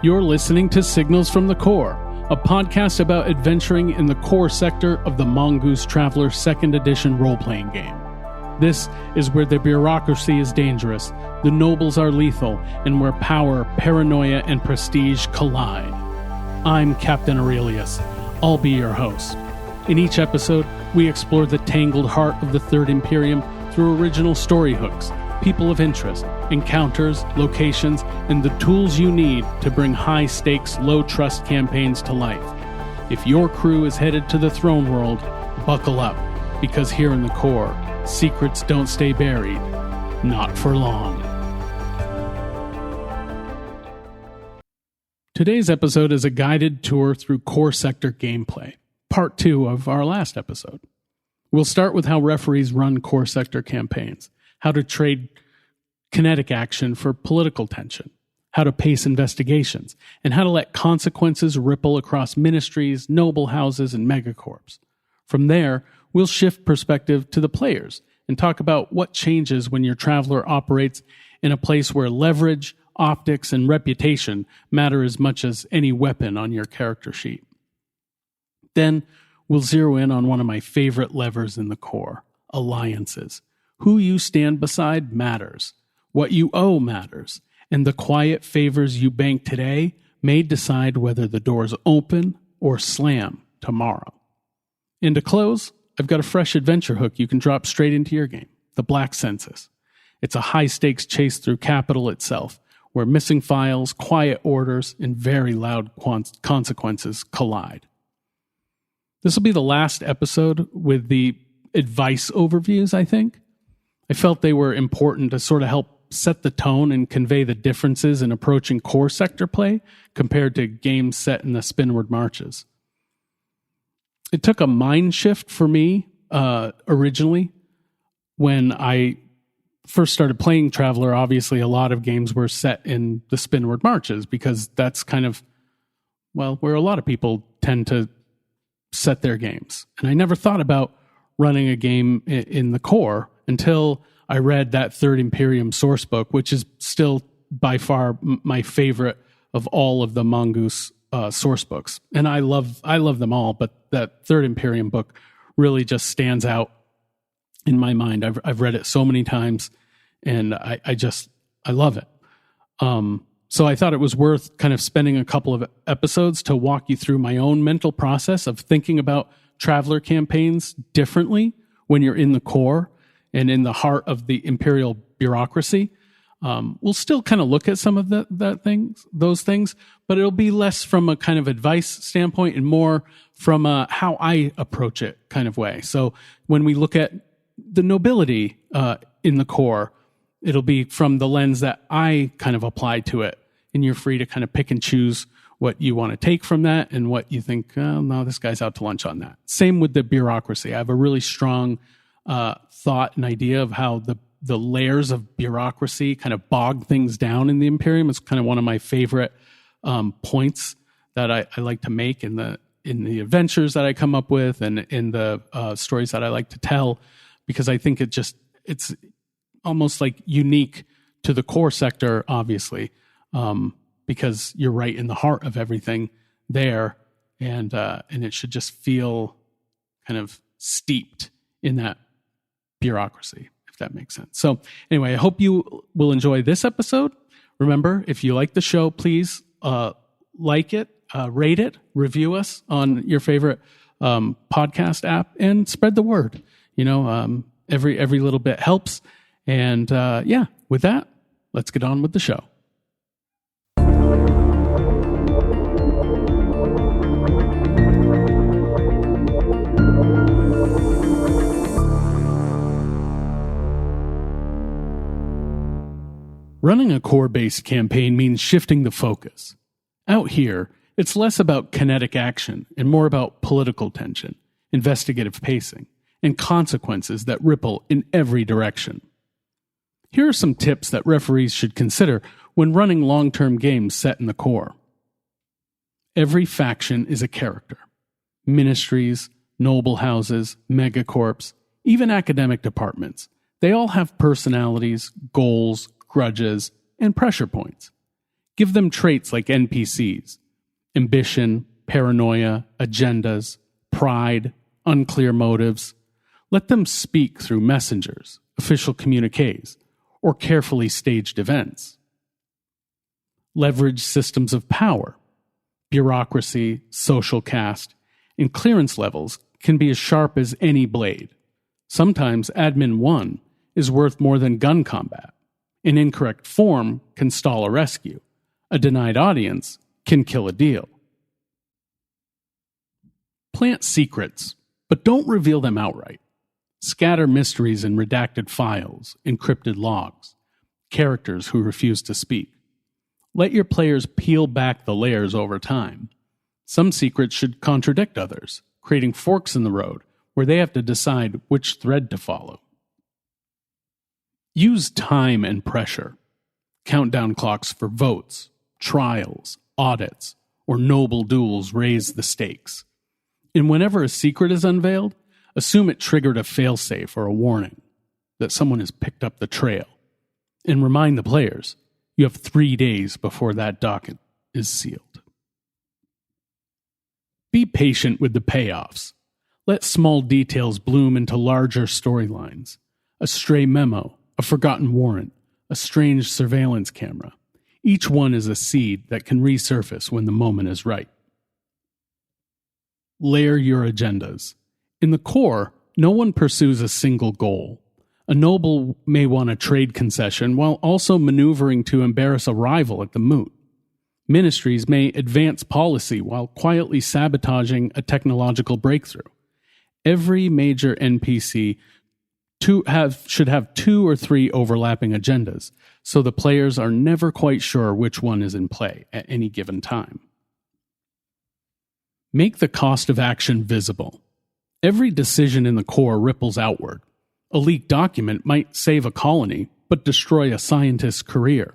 You're listening to Signals from the Core, a podcast about adventuring in the core sector of the Mongoose Traveller 2nd Edition role-playing game. This is where the bureaucracy is dangerous, the nobles are lethal, and where power, paranoia, and prestige collide. I'm Captain Aurelius. I'll be your host. In each episode, we explore the tangled heart of the Third Imperium through original story hooks, people of interest, encounters, locations, and the tools you need to bring high-stakes, low-trust campaigns to life. If your crew is headed to the throne world, buckle up, because here in the core, secrets don't stay buried. Not for long. Today's episode is a guided tour through core sector gameplay, part 2 of our last episode. We'll start with how referees run core sector campaigns, how to trade kinetic action for political tension, how to pace investigations, and how to let consequences ripple across ministries, noble houses, and megacorps. From there, we'll shift perspective to the players and talk about what changes when your traveler operates in a place where leverage, optics, and reputation matter as much as any weapon on your character sheet. Then, we'll zero in on one of my favorite levers in the core, alliances. Who you stand beside matters. What you owe matters. And the quiet favors you bank today may decide whether the doors open or slam tomorrow. And to close, I've got a fresh adventure hook you can drop straight into your game, the Black Census. It's a high-stakes chase through capital itself, where missing files, quiet orders, and very loud consequences collide. This will be the last episode with the advice overviews, I think. I felt they were important to sort of help set the tone and convey the differences in approaching core sector play compared to games set in the Spinward Marches. It took a mind shift for me originally when I first started playing Traveller. Obviously, a lot of games were set in the Spinward Marches because that's kind of, well, where a lot of people tend to set their games. And I never thought about running a game in the core until I read that Third Imperium source book, which is still by far my favorite of all of the Mongoose source books. And I love them all, but that Third Imperium book really just stands out in my mind. I've read it so many times, and I love it. So I thought it was worth kind of spending a couple of episodes to walk you through my own mental process of thinking about Traveller campaigns differently when you're in the core and in the heart of the imperial bureaucracy. We'll still kind of look at some of those things, but it'll be less from a kind of advice standpoint and more from a how I approach it kind of way. So when we look at the nobility in the core, it'll be from the lens that I kind of apply to it. And you're free to kind of pick and choose what you want to take from that and what you think, oh, no, this guy's out to lunch on that. Same with the bureaucracy. I have a really strong thought and idea of how the layers of bureaucracy kind of bog things down in the Imperium. It's kind of one of my favorite points that I like to make in the adventures that I come up with and in the stories that I like to tell, because I think it's almost like unique to the core sector, obviously, because you're right in the heart of everything there, and it should just feel kind of steeped in that bureaucracy, if that makes sense. So anyway, I hope you will enjoy this episode. Remember, if you like the show, please like it, rate it, review us on your favorite podcast app, and spread the word. Every little bit helps. And with that, let's get on with the show. Running a core-based campaign means shifting the focus. Out here, it's less about kinetic action and more about political tension, investigative pacing, and consequences that ripple in every direction. Here are some tips that referees should consider when running long-term games set in the core. Every faction is a character. Ministries, noble houses, megacorps, even academic departments. They all have personalities, goals, grudges, and pressure points. Give them traits like NPCs: ambition, paranoia, agendas, pride, unclear motives. Let them speak through messengers, official communiques, or carefully staged events. Leverage systems of power. Bureaucracy, social caste, and clearance levels can be as sharp as any blade. Sometimes Admin 1 is worth more than gun combat. An incorrect form can stall a rescue. A denied audience can kill a deal. Plant secrets, but don't reveal them outright. Scatter mysteries in redacted files, encrypted logs, characters who refuse to speak. Let your players peel back the layers over time. Some secrets should contradict others, creating forks in the road where they have to decide which thread to follow. Use time and pressure. Countdown clocks for votes, trials, audits, or noble duels raise the stakes. And whenever a secret is unveiled, assume it triggered a failsafe or a warning that someone has picked up the trail. And remind the players, you have 3 days before that docket is sealed. Be patient with the payoffs. Let small details bloom into larger storylines. A stray memo, a forgotten warrant, a strange surveillance camera. Each one is a seed that can resurface when the moment is right. Layer your agendas. In the core, no one pursues a single goal. A noble may want a trade concession while also maneuvering to embarrass a rival at the moot. Ministries may advance policy while quietly sabotaging a technological breakthrough. Every major NPC should have 2 or 3 overlapping agendas, so the players are never quite sure which one is in play at any given time. Make the cost of action visible. Every decision in the core ripples outward. A leaked document might save a colony, but destroy a scientist's career.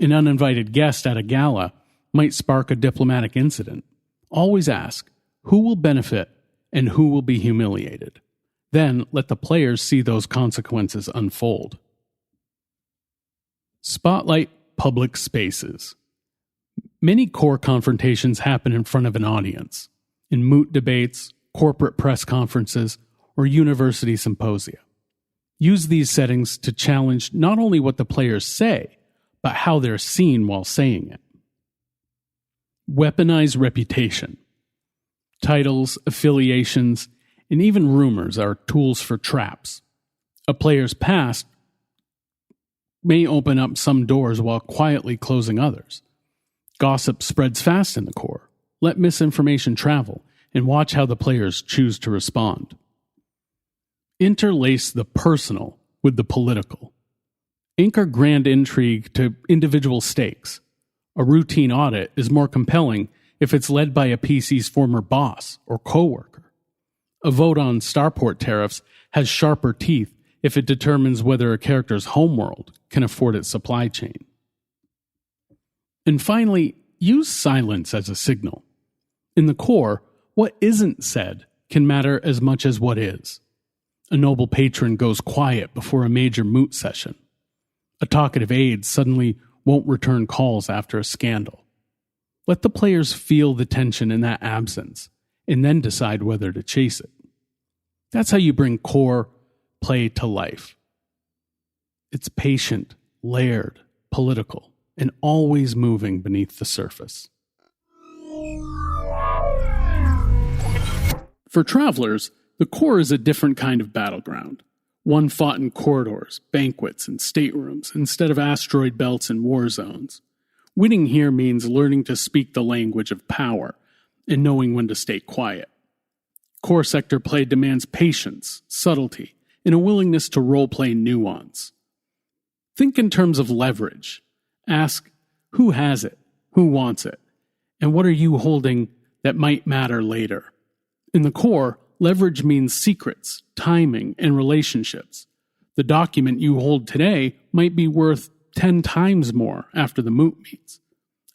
An uninvited guest at a gala might spark a diplomatic incident. Always ask, who will benefit and who will be humiliated? Then let the players see those consequences unfold. Spotlight public spaces. Many core confrontations happen in front of an audience, in moot debates, corporate press conferences, or university symposia. Use these settings to challenge not only what the players say, but how they're seen while saying it. Weaponize reputation. Titles, affiliations, and even rumors are tools for traps. A player's past may open up some doors while quietly closing others. Gossip spreads fast in the core. Let misinformation travel and watch how the players choose to respond. Interlace the personal with the political. Anchor grand intrigue to individual stakes. A routine audit is more compelling if it's led by a PC's former boss or coworker. A vote on starport tariffs has sharper teeth if it determines whether a character's homeworld can afford its supply chain. And finally, use silence as a signal. In the core, what isn't said can matter as much as what is. A noble patron goes quiet before a major moot session. A talkative aide suddenly won't return calls after a scandal. Let the players feel the tension in that absence, and then decide whether to chase it. That's how you bring core play to life. It's patient, layered, political, and always moving beneath the surface. For travelers, the core is a different kind of battleground. One fought in corridors, banquets, and staterooms instead of asteroid belts and war zones. Winning here means learning to speak the language of power and knowing when to stay quiet. Core sector play demands patience, subtlety, and a willingness to role-play nuance. Think in terms of leverage. Ask, who has it? Who wants it? And what are you holding that might matter later? In the core, leverage means secrets, timing, and relationships. The document you hold today might be worth 10 times more after the moot meets.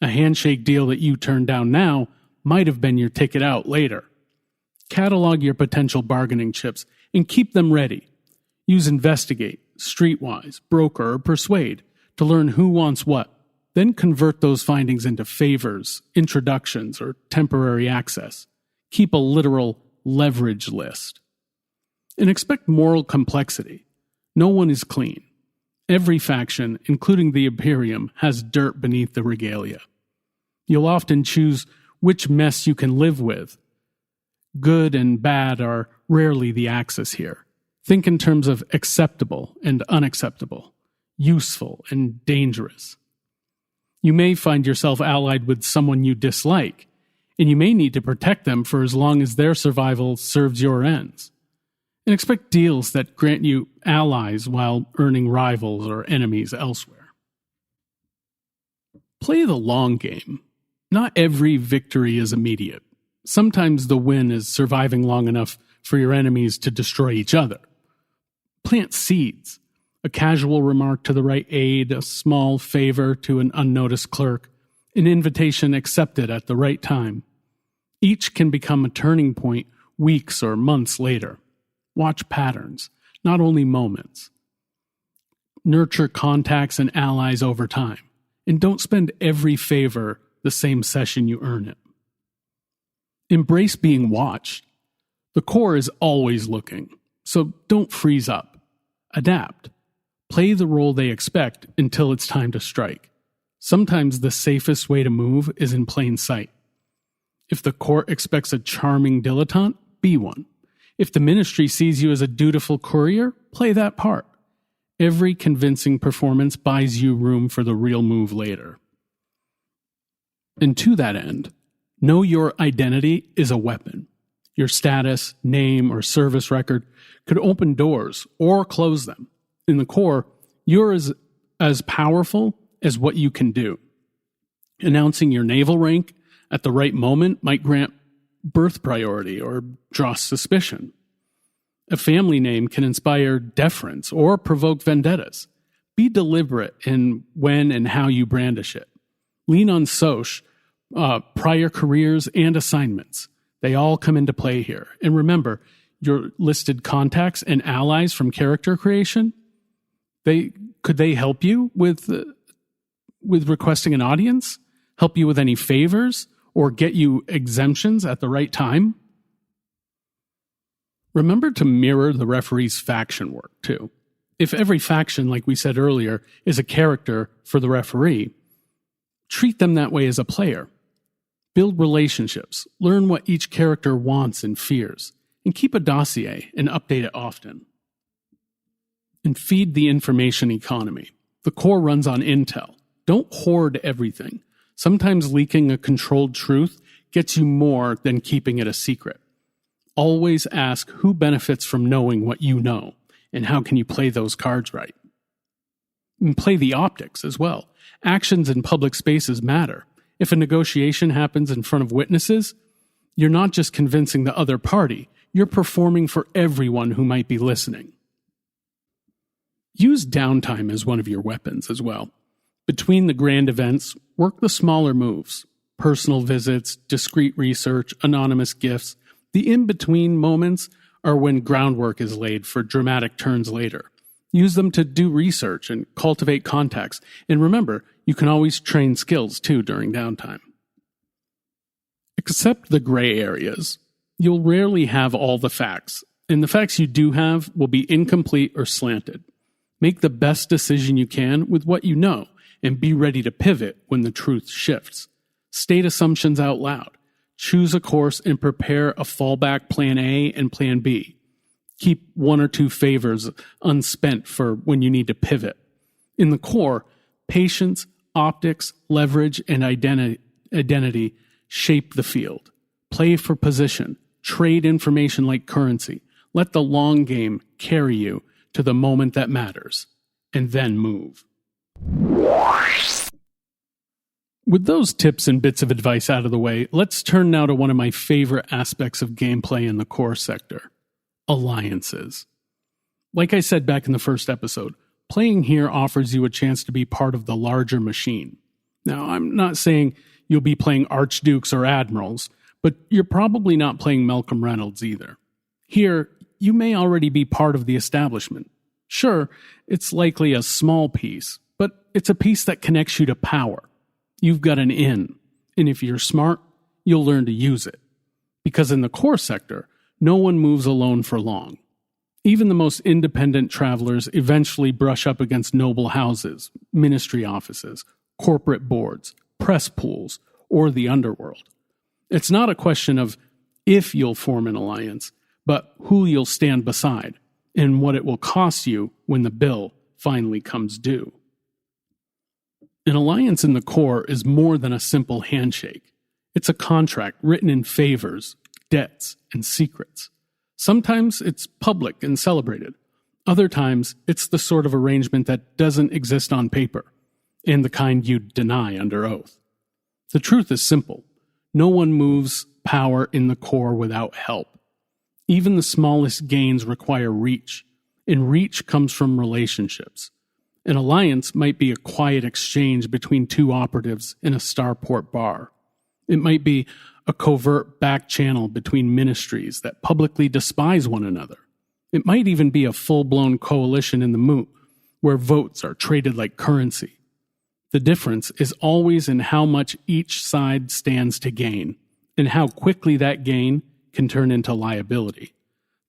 A handshake deal that you turn down now might have been your ticket out later. Catalog your potential bargaining chips and keep them ready. Use investigate, streetwise, broker, or persuade to learn who wants what Then convert those findings into favors, introductions, or temporary access. Keep a literal leverage list. And expect moral complexity. No one is clean. Every faction, including the Imperium, has dirt beneath the regalia. You'll often choose which mess you can live with. Good and bad are rarely the axis here. Think in terms of acceptable and unacceptable, useful and dangerous. You may find yourself allied with someone you dislike, and you may need to protect them for as long as their survival serves your ends. And expect deals that grant you allies while earning rivals or enemies elsewhere. Play the long game. Not every victory is immediate. Sometimes the win is surviving long enough for your enemies to destroy each other. Plant seeds. A casual remark to the right aide, a small favor to an unnoticed clerk, an invitation accepted at the right time. Each can become a turning point weeks or months later. Watch patterns, not only moments. Nurture contacts and allies over time, and don't spend every favor the same session you earn it. Embrace being watched. The core is always looking, so don't freeze up. Adapt. Play the role they expect until it's time to strike. Sometimes the safest way to move is in plain sight. If the court expects a charming dilettante, be one. If the ministry sees you as a dutiful courier, play that part. Every convincing performance buys you room for the real move later. And to that end, know your identity is a weapon. Your status, name, or service record could open doors or close them. In the core, you're as powerful as what you can do. Announcing your naval rank at the right moment might grant birth priority or draw suspicion. A family name can inspire deference or provoke vendettas. Be deliberate in when and how you brandish it. Lean on prior careers and assignments. They all come into play here. And remember, your listed contacts and allies from character creation, could they help you with requesting an audience? Help you with any favors? Or get you exemptions at the right time? Remember to mirror the referee's faction work, too. If every faction, like we said earlier, is a character for the referee, treat them that way as a player. Build relationships, learn what each character wants and fears, and keep a dossier and update it often. And feed the information economy. The core runs on intel. Don't hoard everything. Sometimes leaking a controlled truth gets you more than keeping it a secret. Always ask who benefits from knowing what you know, and how can you play those cards right. And play the optics as well. Actions in public spaces matter. If a negotiation happens in front of witnesses, you're not just convincing the other party, you're performing for everyone who might be listening. Use downtime as one of your weapons as well. Between the grand events, work the smaller moves. Personal visits, discreet research, anonymous gifts. The in-between moments are when groundwork is laid for dramatic turns later. Use them to do research and cultivate contacts. And remember, you can always train skills too during downtime. Accept the gray areas. You'll rarely have all the facts, and the facts you do have will be incomplete or slanted. Make the best decision you can with what you know, and be ready to pivot when the truth shifts. State assumptions out loud. Choose a course and prepare a fallback plan A and plan B. Keep one or two favors unspent for when you need to pivot. In the core, patience, optics, leverage, and identity shape the field. Play for position. Trade information like currency. Let the long game carry you to the moment that matters, and then move. With those tips and bits of advice out of the way, let's turn now to one of my favorite aspects of gameplay in the core sector: alliances. Like I said back in the first episode, playing here offers you a chance to be part of the larger machine. Now, I'm not saying you'll be playing archdukes or admirals, but you're probably not playing Malcolm Reynolds either. Here, you may already be part of the establishment. Sure, it's likely a small piece, but it's a piece that connects you to power. You've got an in, and if you're smart, you'll learn to use it. Because in the core sector, no one moves alone for long. Even the most independent travelers eventually brush up against noble houses, ministry offices, corporate boards, press pools, or the underworld. It's not a question of if you'll form an alliance, but who you'll stand beside, and what it will cost you when the bill finally comes due. An alliance in the core is more than a simple handshake. It's a contract written in favors, debts, and secrets. Sometimes it's public and celebrated. Other times, it's the sort of arrangement that doesn't exist on paper, and the kind you'd deny under oath. The truth is simple. No one moves power in the core without help. Even the smallest gains require reach, and reach comes from relationships. An alliance might be a quiet exchange between two operatives in a starport bar. It might be a covert back channel between ministries that publicly despise one another. It might even be a full-blown coalition in the moot, where votes are traded like currency. The difference is always in how much each side stands to gain, and how quickly that gain can turn into liability.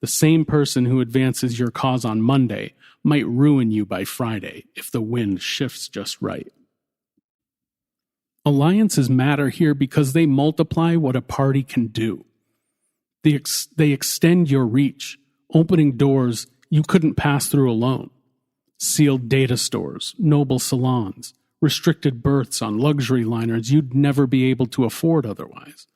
The same person who advances your cause on Monday might ruin you by Friday if the wind shifts just right. Alliances matter here because they multiply what a party can do. They extend your reach, opening doors you couldn't pass through alone. Sealed data stores, noble salons, restricted berths on luxury liners you'd never be able to afford otherwise.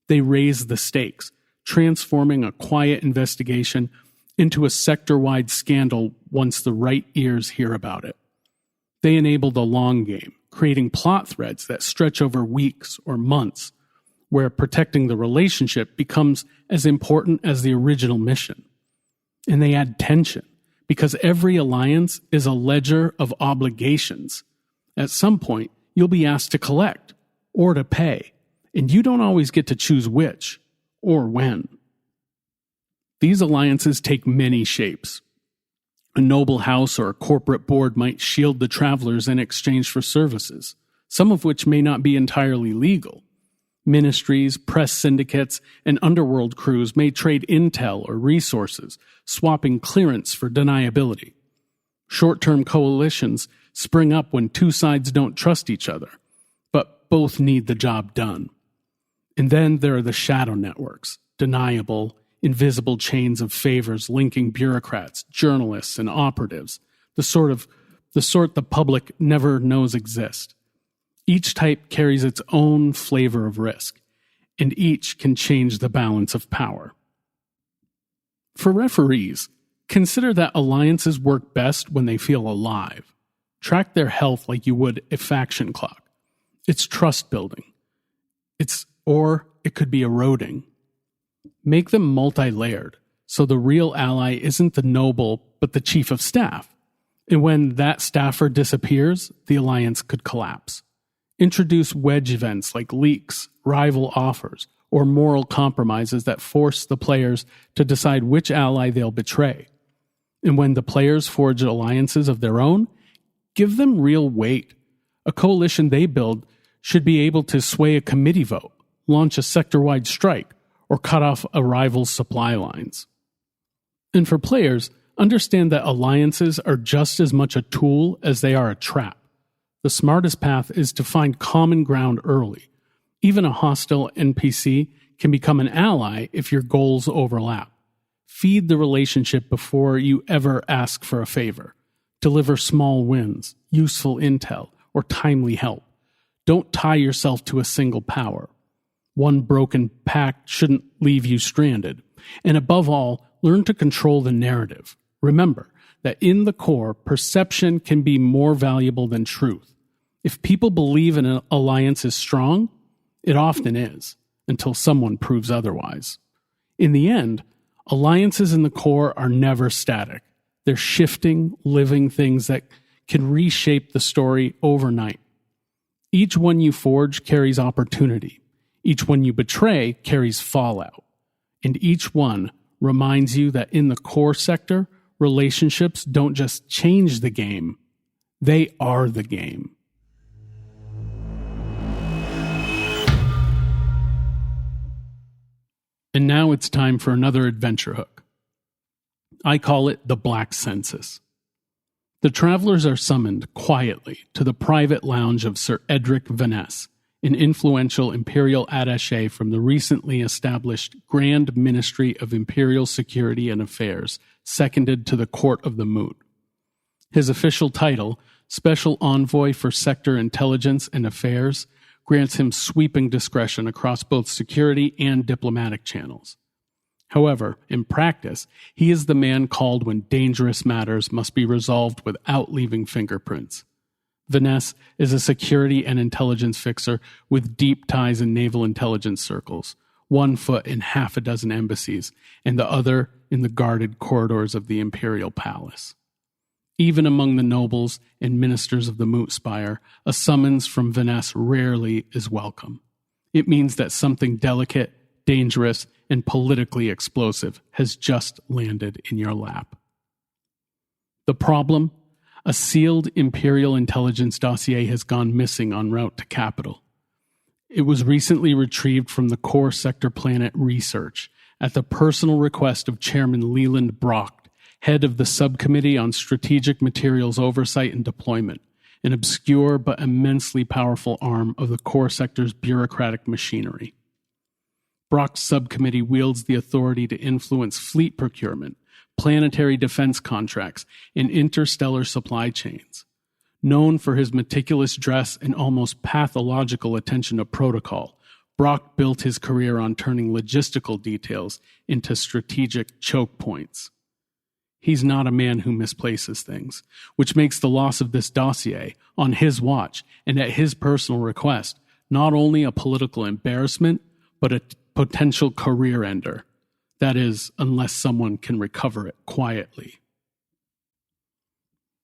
They raise the stakes, transforming a quiet investigation into a sector-wide scandal once the right ears hear about it. They enable the long game, creating plot threads that stretch over weeks or months, where protecting the relationship becomes as important as the original mission. And they add tension, because every alliance is a ledger of obligations. At some point, you'll be asked to collect or to pay, and you don't always get to choose which or when. These alliances take many shapes. A noble house or a corporate board might shield the travelers in exchange for services, some of which may not be entirely legal. Ministries, press syndicates, and underworld crews may trade intel or resources, swapping clearance for deniability. Short-term coalitions spring up when two sides don't trust each other, but both need the job done. And then there are the shadow networks, deniable, invisible chains of favors linking bureaucrats, journalists, and operatives, the sort the public never knows exist. Each type carries its own flavor of risk, and each can change the balance of power. For referees, consider that alliances work best when they feel alive. Track their health like you would a faction clock. It's trust building. Or it could be eroding. Make them multi-layered, so the real ally isn't the noble, but the chief of staff. And when that staffer disappears, the alliance could collapse. Introduce wedge events like leaks, rival offers, or moral compromises that force the players to decide which ally they'll betray. And when the players forge alliances of their own, give them real weight. A coalition they build should be able to sway a committee vote, launch a sector-wide strike, or cut off a rival's supply lines. And for players, understand that alliances are just as much a tool as they are a trap. The smartest path is to find common ground early. Even a hostile NPC can become an ally if your goals overlap. Feed the relationship before you ever ask for a favor. Deliver small wins, useful intel, or timely help. Don't tie yourself to a single power. One broken pact shouldn't leave you stranded. And above all, learn to control the narrative. Remember that in the core, perception can be more valuable than truth. If people believe an alliance is strong, it often is, until someone proves otherwise. In the end, alliances in the core are never static. They're shifting, living things that can reshape the story overnight. Each one you forge carries opportunity. Each one you betray carries fallout. And each one reminds you that in the core sector, relationships don't just change the game, They are the game. And now it's time for another adventure hook. I call it the Black Census. The travelers are summoned quietly to the private lounge of Sir Edric Vaness, an influential imperial attaché from the recently established Grand Ministry of Imperial Security and Affairs, seconded to the Court of the Moot. His official title, Special Envoy for Sector Intelligence and Affairs, grants him sweeping discretion across both security and diplomatic channels. However, in practice, he is the man called when dangerous matters must be resolved without leaving fingerprints. Vaness is a security and intelligence fixer with deep ties in naval intelligence circles, one foot in half a dozen embassies, and the other in the guarded corridors of the imperial palace. Even among the nobles and ministers of the Moot Spire, a summons from Vaness rarely is welcome. It means that something delicate, dangerous, and politically explosive has just landed in your lap. The problem? A sealed Imperial intelligence dossier has gone missing en route to capital. It was recently retrieved from the core sector planet Research at the personal request of Chairman Leland Brock, head of the Subcommittee on Strategic Materials Oversight and Deployment, an obscure but immensely powerful arm of the core sector's bureaucratic machinery. Brock's subcommittee wields the authority to influence fleet procurement, planetary defense contracts, and interstellar supply chains. Known for his meticulous dress and almost pathological attention to protocol, Brock built his career on turning logistical details into strategic choke points. He's not a man who misplaces things, which makes the loss of this dossier, on his watch and at his personal request, not only a political embarrassment, but a potential career ender. That is, unless someone can recover it quietly.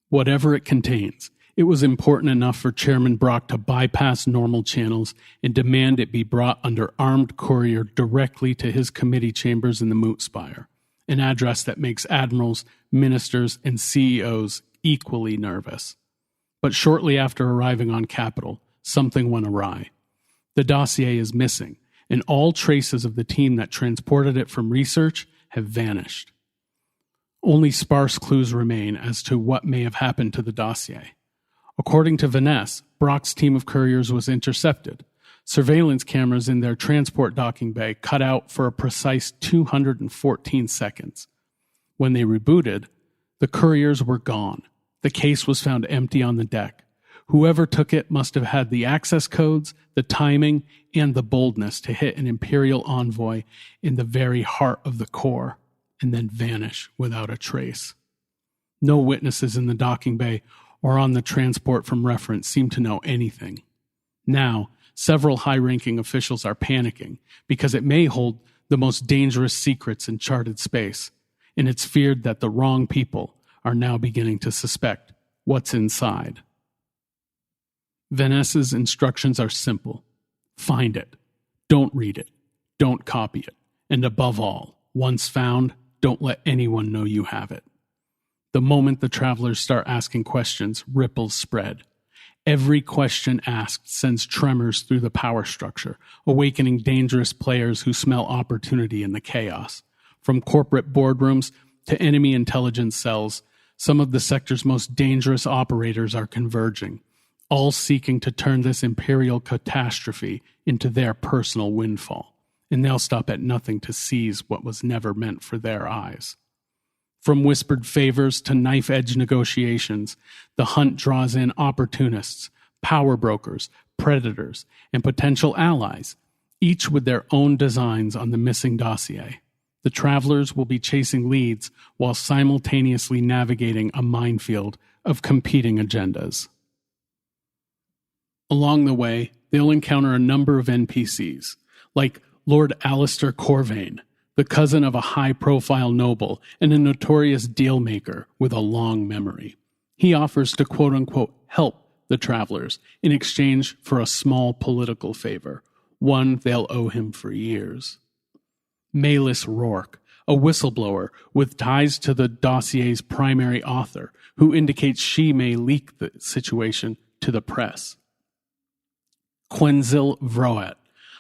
Whatever it contains, it was important enough for Chairman Brock to bypass normal channels and demand it be brought under armed courier directly to his committee chambers in the Moot Spire, an address that makes admirals, ministers, and CEOs equally nervous. But shortly after arriving on Capitol, something went awry. The dossier is missing, and all traces of the team that transported it from Research have vanished. Only sparse clues remain as to what may have happened to the dossier. According to Vaness, Brock's team of couriers was intercepted. Surveillance cameras in their transport docking bay cut out for a precise 214 seconds. When they rebooted, the couriers were gone. The case was found empty on the deck. Whoever took it must have had the access codes, the timing, and the boldness to hit an Imperial envoy in the very heart of the core, and then vanish without a trace. No witnesses in the docking bay or on the transport from reference seem to know anything. Now, several high-ranking officials are panicking because it may hold the most dangerous secrets in charted space, and it's feared that the wrong people are now beginning to suspect what's inside. Vaness's instructions are simple. Find it. Don't read it. Don't copy it. And above all, once found, don't let anyone know you have it. The moment the travelers start asking questions, ripples spread. Every question asked sends tremors through the power structure, awakening dangerous players who smell opportunity in the chaos. From corporate boardrooms to enemy intelligence cells, some of the sector's most dangerous operators are converging, all seeking to turn this imperial catastrophe into their personal windfall, and they'll stop at nothing to seize what was never meant for their eyes. From whispered favors to knife-edge negotiations, the hunt draws in opportunists, power brokers, predators, and potential allies, each with their own designs on the missing dossier. The travelers will be chasing leads while simultaneously navigating a minefield of competing agendas. Along the way, they'll encounter a number of NPCs, like Lord Alistair Corvain, the cousin of a high-profile noble and a notorious deal-maker with a long memory. He offers to quote-unquote help the travelers in exchange for a small political favor, one they'll owe him for years. Malus Rourke, a whistleblower with ties to the dossier's primary author, who indicates she may leak the situation to the press. Quenzil Vroat,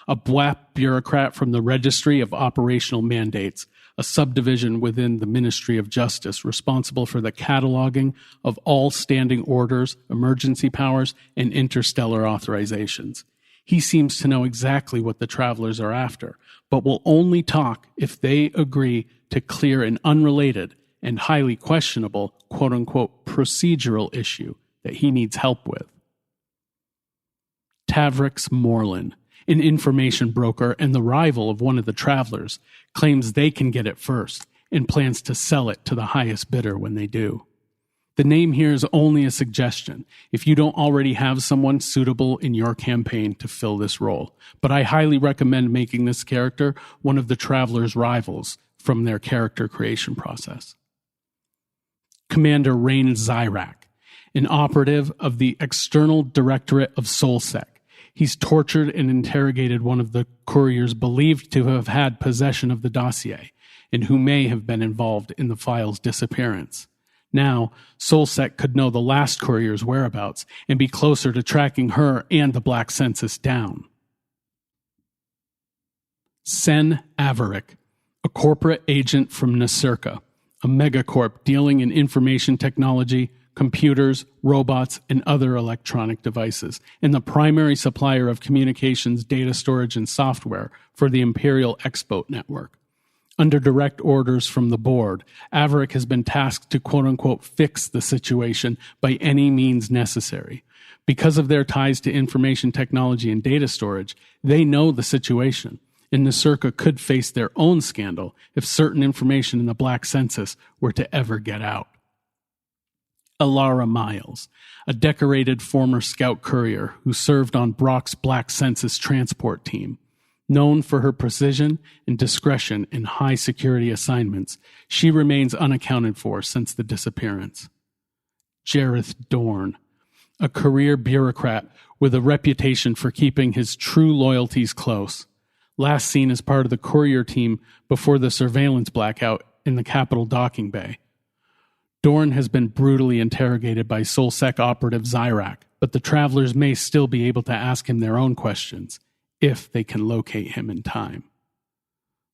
a black bureaucrat from the Registry of Operational Mandates, a subdivision within the Ministry of Justice responsible for the cataloging of all standing orders, emergency powers, and interstellar authorizations. He seems to know exactly what the travelers are after, but will only talk if they agree to clear an unrelated and highly questionable quote-unquote procedural issue that he needs help with. Tavrix Moreland, an information broker and the rival of one of the travelers, claims they can get it first and plans to sell it to the highest bidder when they do. The name here is only a suggestion if you don't already have someone suitable in your campaign to fill this role, but I highly recommend making this character one of the traveler's rivals from their character creation process. Commander Rain Zyrak, an operative of the External Directorate of SolSec. He's tortured and interrogated one of the couriers believed to have had possession of the dossier and who may have been involved in the file's disappearance. Now, SolSec could know the last courier's whereabouts and be closer to tracking her and the Black Census down. Sen Avarik, a corporate agent from Nasirka, a megacorp dealing in information technology, computers, robots, and other electronic devices, and the primary supplier of communications, data storage, and software for the Imperial Expo network. Under direct orders from the board, Averick has been tasked to quote-unquote fix the situation by any means necessary. Because of their ties to information technology and data storage, they know the situation, and Nasirka could face their own scandal if certain information in the Black Census were to ever get out. Alara Miles, a decorated former scout courier who served on Brock's Black Census transport team. Known for her precision and discretion in high-security assignments, she remains unaccounted for since the disappearance. Jareth Dorn, a career bureaucrat with a reputation for keeping his true loyalties close. Last seen as part of the courier team before the surveillance blackout in the Capitol docking bay. Dorn has been brutally interrogated by SolSec operative Zyrak, but the travelers may still be able to ask him their own questions, if they can locate him in time.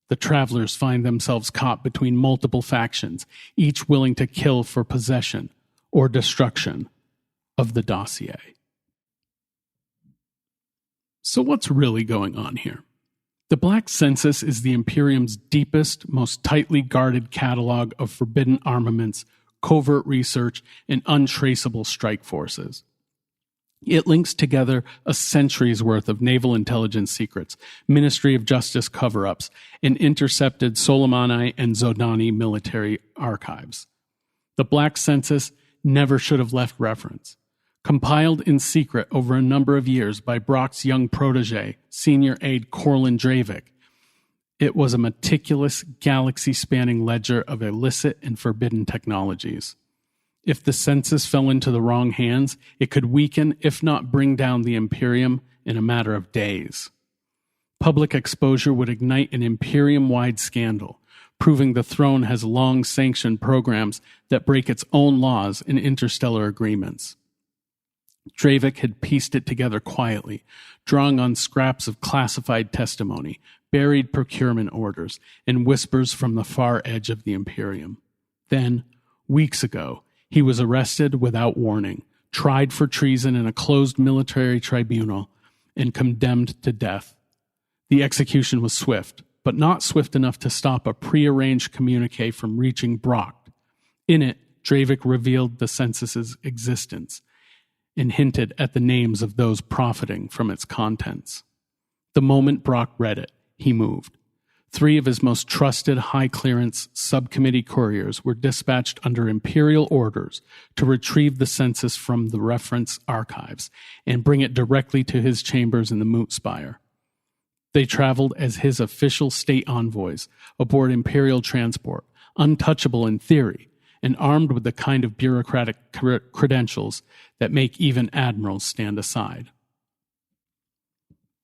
The travelers find themselves caught between multiple factions, each willing to kill for possession or destruction of the dossier. So what's really going on here? The Black Census is the Imperium's deepest, most tightly guarded catalog of forbidden armaments, covert research, and untraceable strike forces. It links together a century's worth of naval intelligence secrets, Ministry of Justice cover-ups, and intercepted Solomani and Zodani military archives. The Black Census never should have left reference. Compiled in secret over a number of years by Brock's young protege, senior aide Corlin Dravik, it was a meticulous, galaxy-spanning ledger of illicit and forbidden technologies. If the census fell into the wrong hands, it could weaken, if not bring down the Imperium in a matter of days. Public exposure would ignite an Imperium-wide scandal, proving the throne has long sanctioned programs that break its own laws and interstellar agreements. Dravik had pieced it together quietly, drawing on scraps of classified testimony, buried procurement orders, and whispers from the far edge of the Imperium. Then, weeks ago, he was arrested without warning, tried for treason in a closed military tribunal, and condemned to death. The execution was swift, but not swift enough to stop a prearranged communique from reaching Brock. In it, Dravik revealed the census's existence and hinted at the names of those profiting from its contents. The moment Brock read it, he moved. 3 of his most trusted high-clearance subcommittee couriers were dispatched under imperial orders to retrieve the census from the reference archives and bring it directly to his chambers in the Moot Spire. They traveled as his official state envoys aboard imperial transport, untouchable in theory, and armed with the kind of bureaucratic credentials that make even admirals stand aside.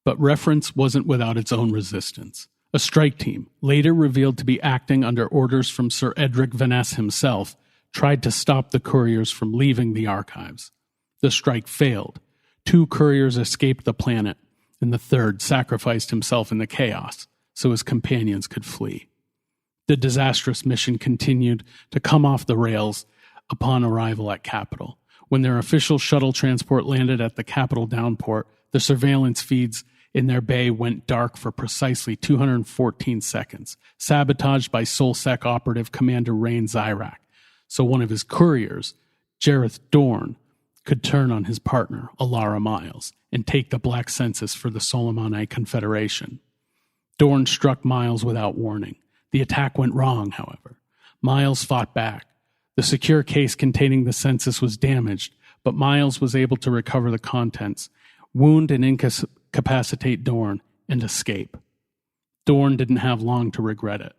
But reference wasn't without its own resistance, A strike team, later revealed to be acting under orders from Sir Edric Vaness himself, tried to stop the couriers from leaving the archives. The strike failed. 2 couriers escaped the planet, and the third sacrificed himself in the chaos so his companions could flee. The disastrous mission continued to come off the rails upon arrival at Capital. When their official shuttle transport landed at the Capital downport, the surveillance feeds in their bay went dark for precisely 214 seconds, sabotaged by Solsec operative Commander Rain Zyrak, so one of his couriers, Jareth Dorn, could turn on his partner, Alara Miles, and take the Black Census for the Solomonite Confederation. Dorn struck Miles without warning. The attack went wrong, however. Miles fought back. The secure case containing the census was damaged, but Miles was able to recover the contents, wound and incapacitate Dorn, and escape. Dorn didn't have long to regret it.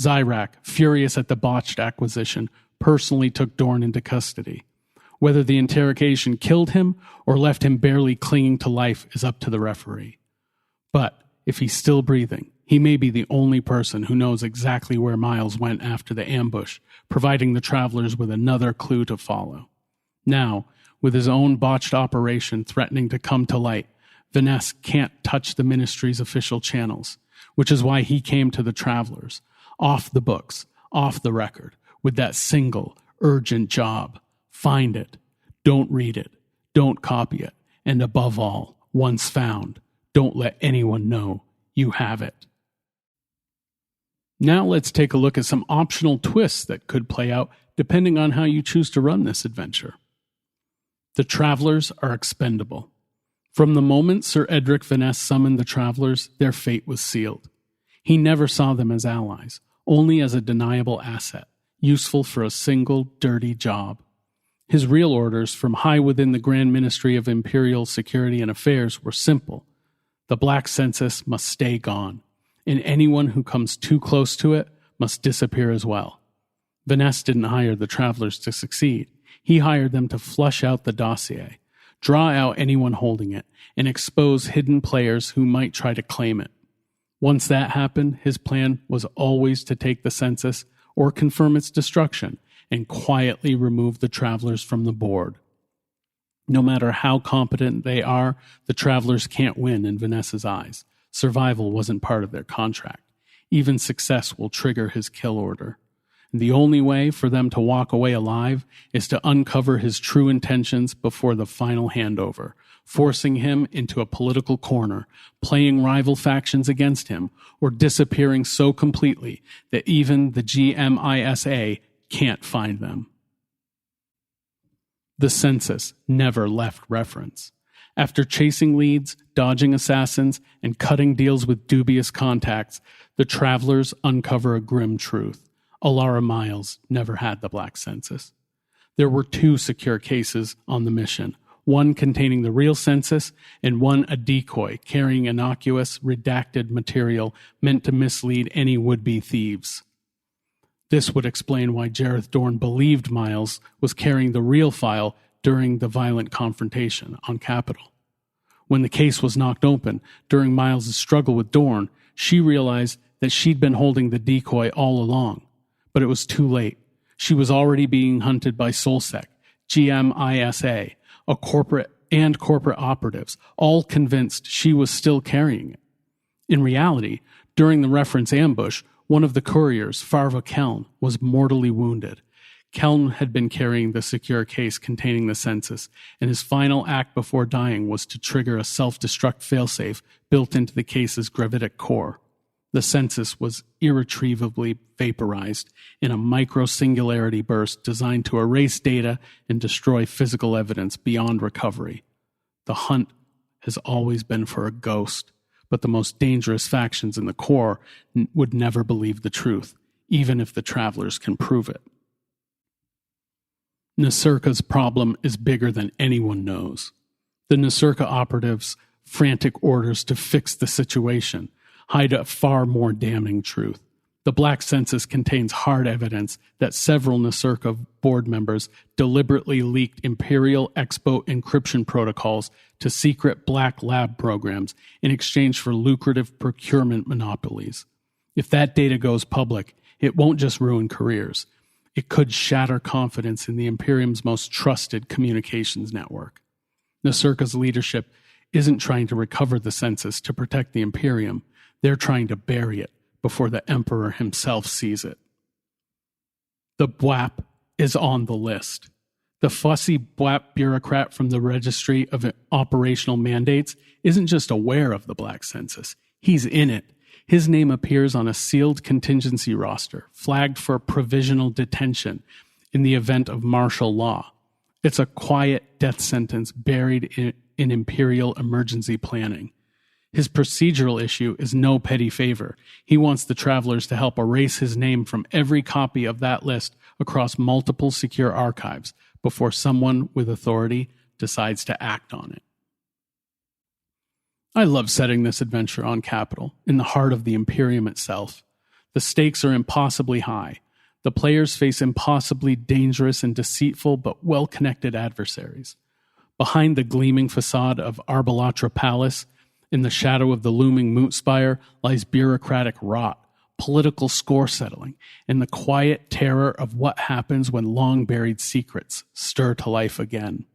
Zyrak, furious at the botched acquisition, personally took Dorn into custody. Whether the interrogation killed him or left him barely clinging to life is up to the referee. But if he's still breathing, he may be the only person who knows exactly where Miles went after the ambush, providing the travelers with another clue to follow. Now, with his own botched operation threatening to come to light, Vaness can't touch the ministry's official channels, which is why he came to the travelers, off the books, off the record, with that single, urgent job. Find it. Don't read it. Don't copy it. And above all, once found, don't let anyone know you have it. Now let's take a look at some optional twists that could play out depending on how you choose to run this adventure. The travelers are expendable. From the moment Sir Edric Vaness summoned the travelers, their fate was sealed. He never saw them as allies, only as a deniable asset, useful for a single dirty job. His real orders from high within the Grand Ministry of Imperial Security and Affairs were simple. The Black Census must stay gone, and anyone who comes too close to it must disappear as well. Vaness didn't hire the travelers to succeed. He hired them to flush out the dossier, draw out anyone holding it, and expose hidden players who might try to claim it. Once that happened, his plan was always to take the census or confirm its destruction and quietly remove the travelers from the board. No matter how competent they are, the travelers can't win in Vaness's eyes. Survival wasn't part of their contract. Even success will trigger his kill order. And the only way for them to walk away alive is to uncover his true intentions before the final handover, forcing him into a political corner, playing rival factions against him, or disappearing so completely that even the GMISA can't find them. The census never left reference. After chasing leads, dodging assassins, and cutting deals with dubious contacts, the travelers uncover a grim truth. Alara Miles never had the Black Census. There were 2 secure cases on the mission, one containing the real census and one a decoy carrying innocuous, redacted material meant to mislead any would-be thieves. This would explain why Jareth Dorn believed Miles was carrying the real file during the violent confrontation on Capital. When the case was knocked open during Miles' struggle with Dorn, she realized that she'd been holding the decoy all along. But it was too late. She was already being hunted by Solsec, GMISA, a corporate operatives, all convinced she was still carrying it. In reality, during the reference ambush, one of the couriers, Farva Keln, was mortally wounded. Keln had been carrying the secure case containing the census, and his final act before dying was to trigger a self-destruct failsafe built into the case's gravitic core. The census was irretrievably vaporized in a micro-singularity burst designed to erase data and destroy physical evidence beyond recovery. The hunt has always been for a ghost, but the most dangerous factions in the core would never believe the truth, even if the travelers can prove it. Nasurka's problem is bigger than anyone knows. The Nasurka operatives' frantic orders to fix the situation hide a far more damning truth. The Black Census contains hard evidence that several Nasurka board members deliberately leaked Imperial Expo encryption protocols to secret black lab programs in exchange for lucrative procurement monopolies. If that data goes public, it won't just ruin careers. It could shatter confidence in the Imperium's most trusted communications network. Nasurka's leadership isn't trying to recover the census to protect the Imperium. They're trying to bury it before the Emperor himself sees it. The BWAP is on the list. The fussy BWAP bureaucrat from the Registry of Operational Mandates isn't just aware of the Black Census. He's in it. His name appears on a sealed contingency roster, flagged for provisional detention in the event of martial law. It's a quiet death sentence buried in imperial emergency planning. His procedural issue is no petty favor. He wants the travelers to help erase his name from every copy of that list across multiple secure archives before someone with authority decides to act on it. I love setting this adventure on Capitol, in the heart of the Imperium itself. The stakes are impossibly high. The players face impossibly dangerous and deceitful but well-connected adversaries. Behind the gleaming facade of Arbalatra Palace, in the shadow of the looming Moot Spire, lies bureaucratic rot, political score settling, and the quiet terror of what happens when long-buried secrets stir to life again.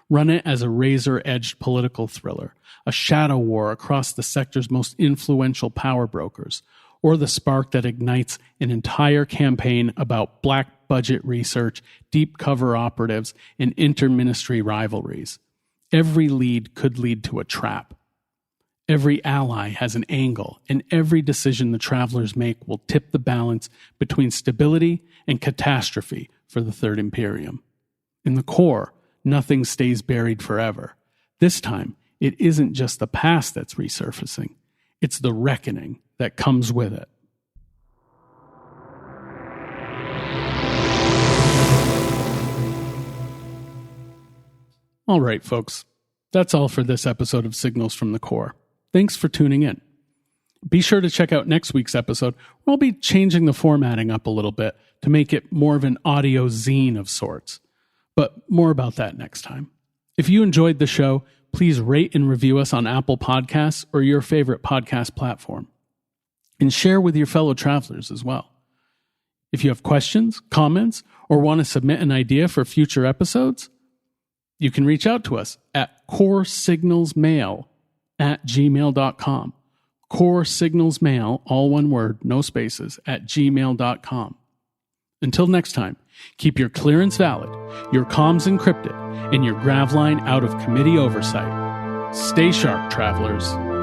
Run it as a razor-edged political thriller, a shadow war across the sector's most influential power brokers, or the spark that ignites an entire campaign about black budget research, deep cover operatives, and interministry rivalries. Every lead could lead to a trap. Every ally has an angle, and every decision the travelers make will tip the balance between stability and catastrophe for the Third Imperium. In the core, nothing stays buried forever. This time, it isn't just the past that's resurfacing. It's the reckoning that comes with it. All right, folks. That's all for this episode of Signals from the Core. Thanks for tuning in. Be sure to check out next week's episode, where I'll be changing the formatting up a little bit to make it more of an audio zine of sorts. But more about that next time. If you enjoyed the show, please rate and review us on Apple Podcasts or your favorite podcast platform. And share with your fellow travelers as well. If you have questions, comments, or want to submit an idea for future episodes, you can reach out to us at coresignalsmail@gmail.com. Coresignalsmail, all one word, no spaces, @gmail.com. Until next time, keep your clearance valid, your comms encrypted, and your gravline out of committee oversight. Stay sharp, travelers.